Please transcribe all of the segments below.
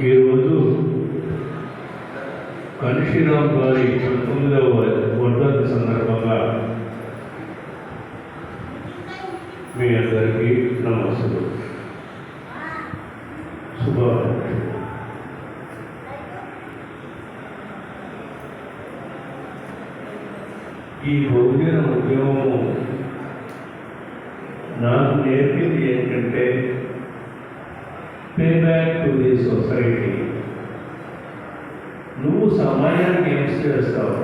ఈరోజు కాన్షీరామ్ గారి 19వ వర్ధంతి సందర్భంగా మీ అందరికీ నమస్కారం, శుభాకాంక్షలు. ఈ బహుజన ఉద్యమము నాకు నేర్పింది ఏంటంటే pay back to the society. నువ్వు సమాజానికి ఏం చేస్తావు,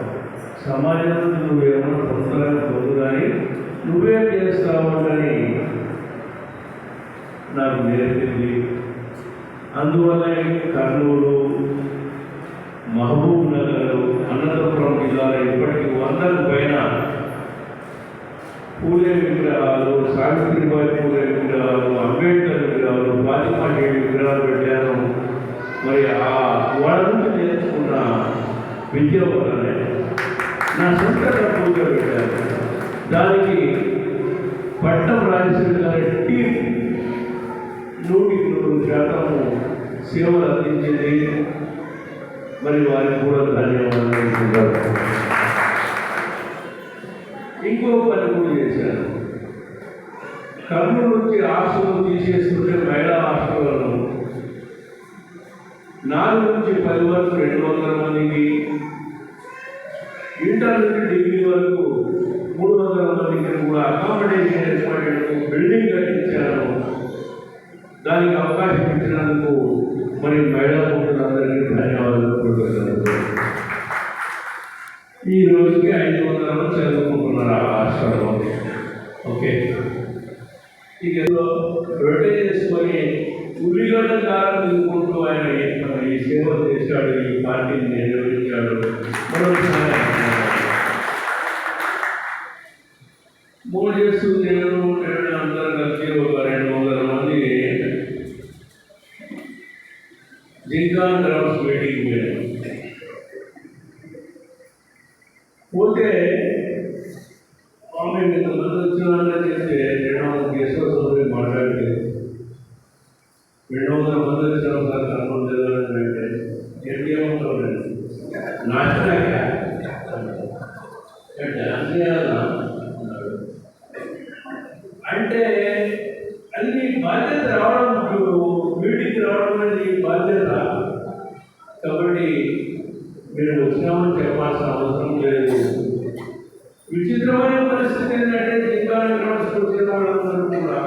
సమాజంలో నువ్వేమన్నా పొందు కానీ నువ్వేం చేస్తావు అని నాకు నేర్పింది. అందువల్ల కర్నూలు, మహబూబ్ నగర్, అనంతపురం జిల్లాలో ఇప్పటికీ 100కు పైన పూలే విగ్రహాలు, సావిత్రిబాయి పూలే విగ్రహాలు, అంబేద్కర్ విగ్రహాలు, ఫాతిమా విగ్రహాలు పెట్టాను. మరి వాళ్ళ నుంచి నేర్చుకున్న విద్య వల్లనే నా సొంత డబ్బుగా పెట్టాను. దానికి పట్టం రాజేశ్వరి గారి టీం 100% సేవలు అందించింది. మరి వారికి కూడా ధన్యవాదాలు. ఇంకో పని కూడా చేశాను. కర్నూలు నుంచి హాస్టల్ తీసేస్తుంటే మహిళా హాస్టళ్లను 4 నుంచి 10 వరకు 200 మందికి, ఇంటర్ నుంచి డిగ్రీ వరకు 300 మందికి కూడా అకామిడేషన్ ఏర్పాటు బిల్డింగ్ కట్టించాను. దానికి అవకాశం ఇచ్చినందుకు మరి మహిళా మిత్రులందరికీ ధన్యవాదాలు. ఈ రోజుకి 500 మంది చదువుకుంటున్నారు ఆ హాస్టల్లో. ఓకే, ఇక రొటేట్ చేసుకొని ఉల్లిగడ్డ కారం తీసుకుంటూ ఆయన ఈ సేవ చేశాడు, ఈ పార్టీని నిర్వహించాడు. మరోసారి మూడు చేస్తూ నేను అందరూ కలిసి ఒక 200 మంది జింకా గ్రౌండ్స్ మీటింగ్ పోతే ఆమె ఇంతమంది వచ్చిన చేస్తే 200 కేసులు మాట్లాడితే 200 మంది వచ్చిన ఒకసారి కనుగొంటే ఏంటి ఏమవుతుంది నాశనాక డ్యాన్స్ చేయాలా అంటే అన్ని బాధ్యత రావడం, మీటింగ్ రావడం అనేది బాధ్యత. కాబట్టి మీరు వచ్చినామని చెప్పాల్సిన అవసరం లేదు. విచిత్రమైన పరిస్థితి ఏంటంటే జింకాని గ్రౌండ్స్కి వచ్చిన వాళ్ళందరూ కూడా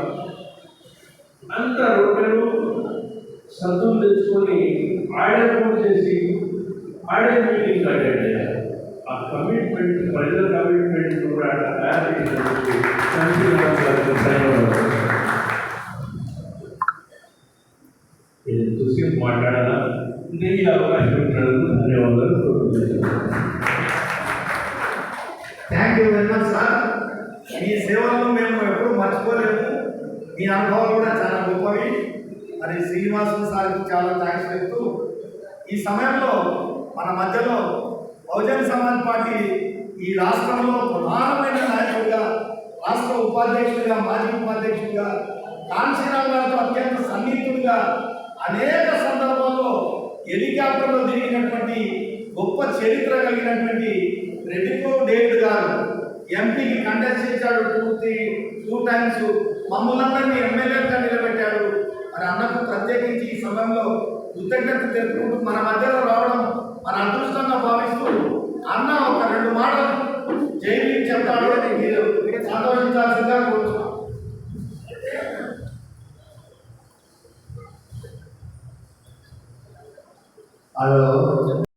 అంత రొట్టెలు సద్దులు తెచ్చుకొని ఆడే ఫోన్ చేసి ఆడే మీటింగ్ అటెండ్ అయ్యారు. ఆ కమిట్మెంట్, ప్రజల కమిట్మెంట్ కూడా తయారు చేసినందుకు ఇది చూసి మాట్లాడాలా. ఇంకా ఈ అవకాశం ఇచ్చినందుకు ధన్యవాదాలు. Thank you very much sir. మీ సేవలను మేము ఎప్పుడూ మర్చిపోలేము. మీ అనుభవాలు కూడా చాలా గొప్పవి. మరి శ్రీనివాసులు సార్కి చాలా థ్యాంక్స్ చెప్తూ, ఈ సమయంలో మన మధ్యలో బహుజన సమాజ్ పార్టీ ఈ రాష్ట్రంలో ప్రధానమైన నాయకుడిగా, రాష్ట్ర ఉపాధ్యక్షుడిగా, మాజీ ఉపాధ్యక్షుడిగా, కాన్షీరామ్ గారితో అత్యంత సన్నిహితుడిగా, అనేక సందర్భాల్లో హెలికాప్టర్లో తిరిగినటువంటి గొప్ప చరిత్ర కలిగినటువంటి రెడ్డిపూర్ డేవిడ్ గారు ఎంపీకి కంటెస్ట్ చేశాడు 2 టైమ్స్. మమ్మల్ని ఎమ్మెల్యేగా నిలబెట్టాడు. మరి అన్నకు ప్రత్యేకించి ఈ సమయంలో కృతజ్ఞత తెలుపుకుంటూ మన మధ్యలో రావడం మన అదృష్టంగా భావిస్తూ, అన్న ఒక 2 మాటలు జైలు చెప్తాడు. మీరు సంతోషించాల్సిందిగా కోరుతున్నాం. హలో.